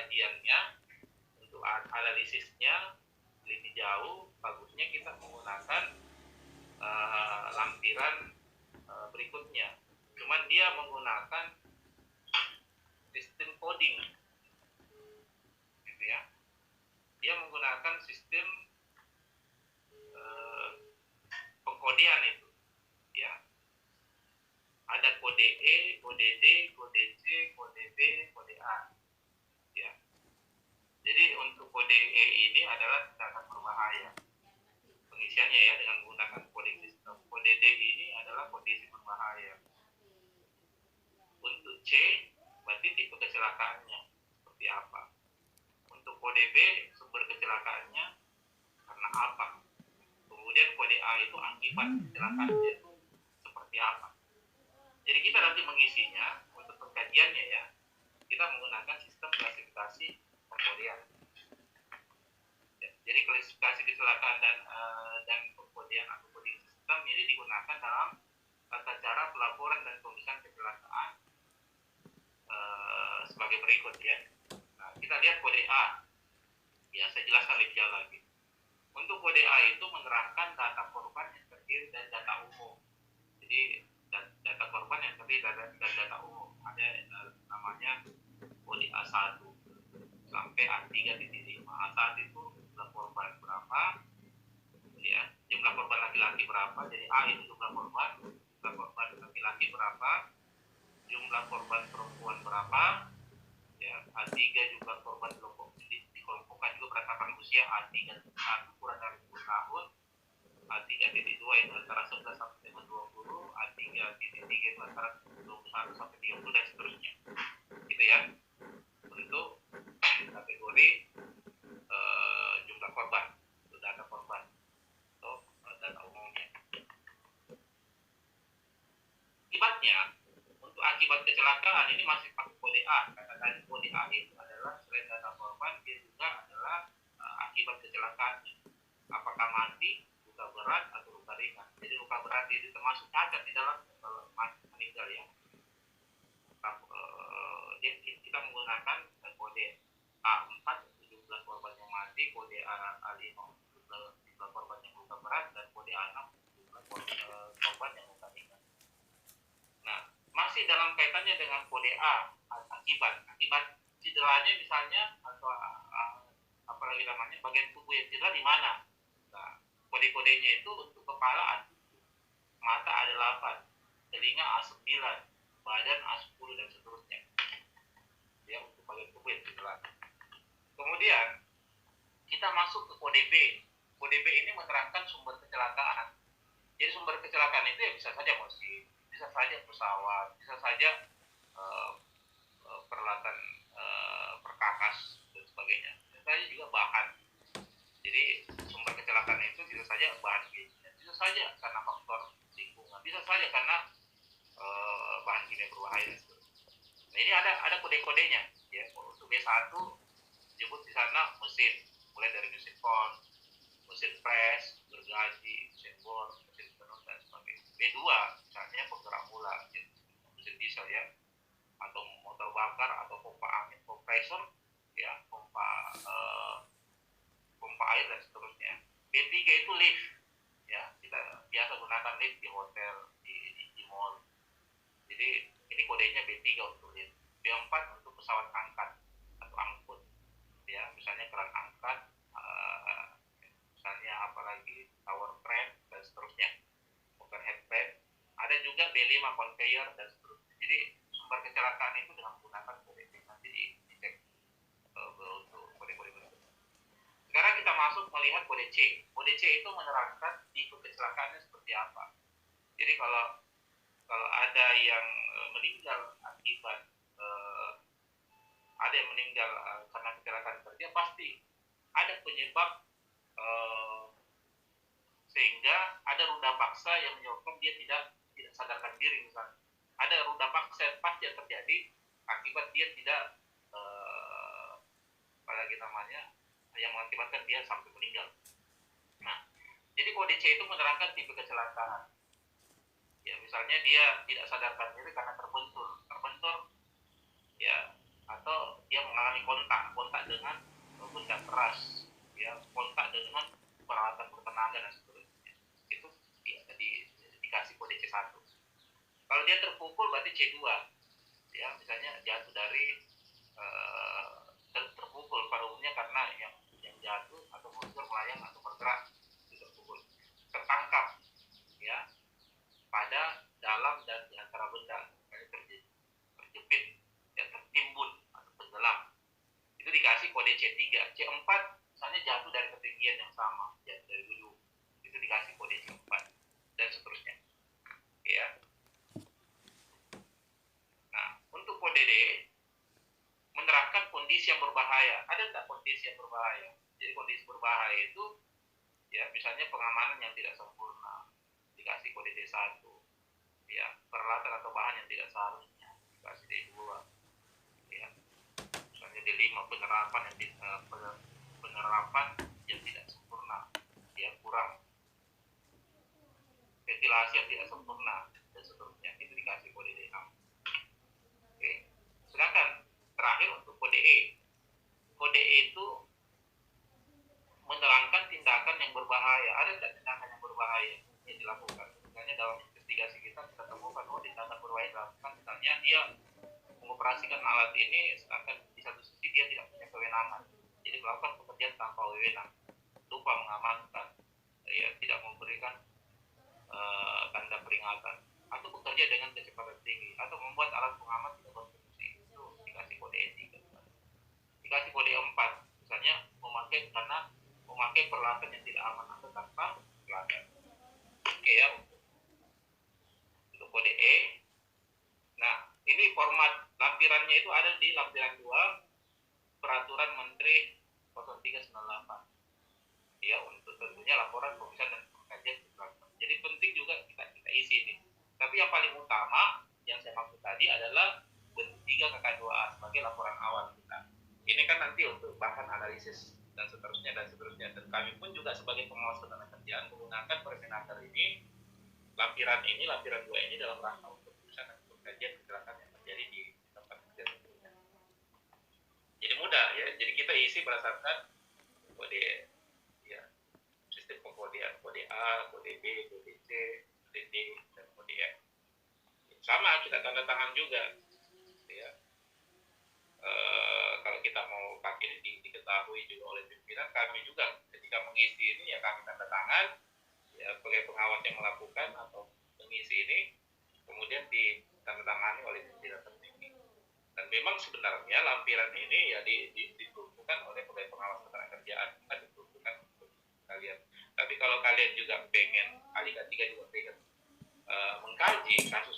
pengkajiannya, untuk analisisnya lebih jauh, bagusnya kita menggunakan lampiran berikutnya. Cuman dia menggunakan sistem coding, gitu ya. Dia menggunakan sistem pengkodean itu, ya. Ada kode E, kode D, kode C, kode B, kode A, ya. Jadi untuk kode E ini adalah tindakan berbahaya. Pengisiannya ya dengan menggunakan coding system. Kode D ini adalah kondisi berbahaya. Untuk C berarti tipe kecelakaannya seperti apa. Untuk kode B sumber kecelakaannya karena apa. Kemudian kode A itu akibat kecelakaannya itu seperti apa. Jadi kita nanti mengisinya untuk pengkajiannya ya, kita menggunakan sistem klasifikasi pengkodean. Ya, jadi klasifikasi kecelakaan dan pengkodean atau coding sistem ini digunakan dalam tata cara pelaporan dan pemeriksaan kecelakaan sebagai berikut ya. Nah, kita lihat kode A. Ya, saya jelaskan lebih jauh lagi. Untuk kode A itu menerangkan data korban yang terdiri dari data umum. Jadi data korban yang terdiri dari data umum. Ada namanya kode A1 sampai A3.5. A1 itu jumlah korban berapa, ya, jumlah korban laki-laki berapa. Jadi A itu jumlah korban laki-laki berapa, jumlah korban perempuan berapa, ya. A3 jumlah korban dikelompokkan juga berdasarkan usia. A3 1 kurang dari 10 tahun, A3.2 itu antara 11 sampai 20, A3.3 itu antara 21 sampai 30 dan seterusnya. Gitu ya. Untuk kategori jumlah korban, untuk data korban atau data umumnya. Akibatnya, untuk akibat kecelakaan ini masih pakai kode A. Katakan kode A itu adalah selain data korban, dia juga adalah akibat kecelakaannya. Apakah mati, luka berat atau luka ringan. Jadi luka berat itu termasuk cacat di dalam meninggal ya. Kita menggunakan kode A4 jumlah korban yang mati, kode A5 jumlah korban yang luka berat, dan kode A6 jumlah korban yang luka ringan. Nah, masih dalam kaitannya dengan kode A, akibat cederanya misalnya, atau apalagi namanya bagian tubuh yang cedera di mana. Nah, kode-kodenya itu untuk kepala A7, mata A8, telinga A9, badan A10 dan seterusnya. Ya, untuk bagian tubuh yang cedera. Kemudian kita masuk ke kode B. Kode B ini menerangkan sumber kecelakaan. Jadi sumber kecelakaan itu ya bisa saja mesin, bisa saja pesawat, bisa saja peralatan perkakas dan sebagainya. Bisa saja juga bahan. Jadi sumber kecelakaan itu bisa saja bahan kimia, bisa saja karena faktor lingkungan, bisa saja karena bahan kimia berbahaya. Nah, ini ada kode-kodenya ya. Untuk B1 disebut di sana mesin, mulai dari mesin pon, mesin pres, gergaji, mesin bor, mesin penut dan sebagainya. B2 misalnya penggerak mula, mesin diesel ya, atau motor bakar, atau pompa angin, kompresor ya, pompa air dan seterusnya. B3 itu lift ya, kita biasa gunakan lift di hotel, di mall. Jadi ini kodenya B3 untuk lift. B4 untuk pesawat angkat atau angkut ya, misalnya keran angkat, misalnya apalagi tower crane dan seterusnya, overhead crane. Ada juga B5 conveyor dan seterusnya. Jadi sumber kecelakaan itu dengan menggunakan kode B. Nanti dicek untuk kode-kode berikutnya. Sekarang kita masuk melihat kode C. Kode C itu menerangkan tipe kecelakaannya seperti apa. Jadi kalau ada yang meninggal akibat karena kecelakaan kerja, pasti ada penyebab sehingga ada ruda paksa yang menyebabkan dia tidak sadarkan diri misalnya. Ada ruda paksa yang pasti yang terjadi akibat dia tidak apalagi namanya, yang mengakibatkan dia sampai meninggal. Nah, jadi kode C itu menerangkan tipe kecelakaan. Ya, misalnya dia tidak sadarkan diri karena terbentur ya, atau dia mengalami kontak dengan benda keras, ya, kontak dengan peralatan bertenaga dan seterusnya. Itu dikasih kode C1. Kalau dia terpukul berarti C2, ya, misalnya jatuh dari terpukul pada umumnya karena yang jatuh atau mundur, melayang atau bergerak itu terpukul. Tertangkap, ya, pada dalam dan di antara benda, terjepit, ya, tertimbun atau tenggelam, itu dikasih kode C3. C4 misalnya jatuh dari ketinggian yang sama, jatuh dari ujung, itu dikasih kode C4 dan seterusnya, ya. Nah, untuk kode D menerapkan kondisi yang berbahaya. Ada nggak kondisi yang berbahaya? Jadi kondisi berbahaya itu, ya, misalnya pengamanan yang tidak sempurna, dikasih kode D1, ya, peralatan atau bahan yang tidak seharusnya, dikasih D2, ya, misalnya D5, penerapan yang tidak sempurna, ya, kurang, ventilasi yang tidak sempurna dan seterusnya, itu dikasih kode D6. Oke. Sedangkan terakhir untuk kode E. Kode E itu menerangkan tindakan yang berbahaya. Ada tidak tindakan yang berbahaya yang dilakukan? Misalnya dalam investigasi kita temukan, tindakan berbahaya dilakukan, misalnya dia mengoperasikan alat ini sedangkan di satu sisi dia tidak punya kewenangan, jadi melakukan pekerjaan tanpa wewenang, lupa mengamankan, ya, tidak memberikan tanda peringatan, atau bekerja dengan kecepatan tinggi, atau membuat alat pengaman tidak berfungsi, itu dikasih kode E3. Dikasih kode E4, misalnya memakai peralatan yang tidak aman atau tanpa pelanggan. Oke, ya, untuk kode E. Nah, ini format lampirannya itu ada di lampiran 2 Peraturan Menteri 0398. Ya, untuk tentunya laporan pemeriksaan dan pengkajian keberatan. Jadi penting juga kita isi ini. Tapi yang paling utama yang saya maksud tadi adalah 3KK2A sebagai laporan awal kita. Ini kan nanti untuk bahan analisis dan seterusnya dan seterusnya. Dan kami pun juga sebagai pengawas ketenagakerjaan menggunakan Permenaker ini, lampiran 2 ini dalam rangka untuk pemeriksaan dan pengkajian kecelakaan yang terjadi di tempat kerja tentunya. Jadi mudah, ya. Jadi kita isi berdasarkan kode, ya, sistem pengkodean, kode A, kode B, kode C, kode D, dan kode F. Sama kita tanda tangan juga, ya. Kalau kita mau pakai ini diketahui juga oleh pimpinan, kami juga ketika mengisi ini ya kami tanda tangan, ya, sebagai pengawas yang melakukan atau mengisi ini, kemudian ditandatangani oleh pimpinan tertinggi. Dan memang sebenarnya lampiran ini ya diperuntukkan oleh pegawai pengawas ketenagakerjaan, bukan diperuntukkan untuk kalian. Tapi kalau kalian juga pengen, kali ketiga juga pengen mengkaji kasus